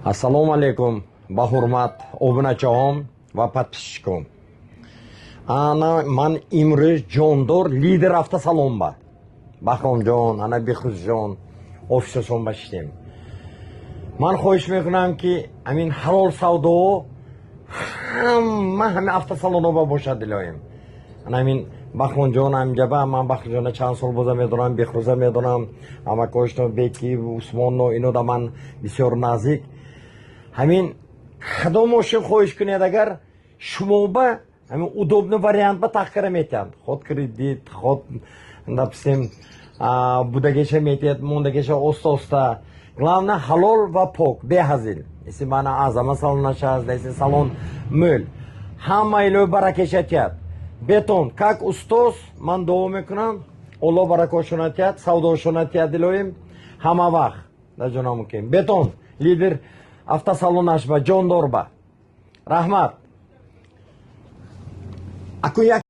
Assalomu alaykum, bahurmat obunachilarim va подписчикам. Ana man Imre Jondor lider avtosalonba. Bahromjon, ana Behruzjon ofisda başlayayım. Man xohish miqunamki, amin halol savdo hamma avtosalonga boshadilayim. Ana men Bahromjon amjaba, man Bahromjona chand sol bo'zam medoram, Behruzam medoram, ama ko'shno Beki, Usmonno inoda man bisyor nazik. Hamин хадо мошин хоиш кунед агар шумо ба hamин удобный вариант ба тахкара метянд. Ход кредит, ход допустим будагеша метяд, мондагеша оста-оста. Главное халол ва пок, бехазил. Если бана азама салон начаз, если салон мөл. Хамма ило баракешатяд. Бетон, как устоз, ман давом мекунам, Олло баракошунатяд, савдошунатяд дилоим, хамма вақт. Да ҷона муким. Бетон, лидер avtosalonashba Jondorba. Rahmat.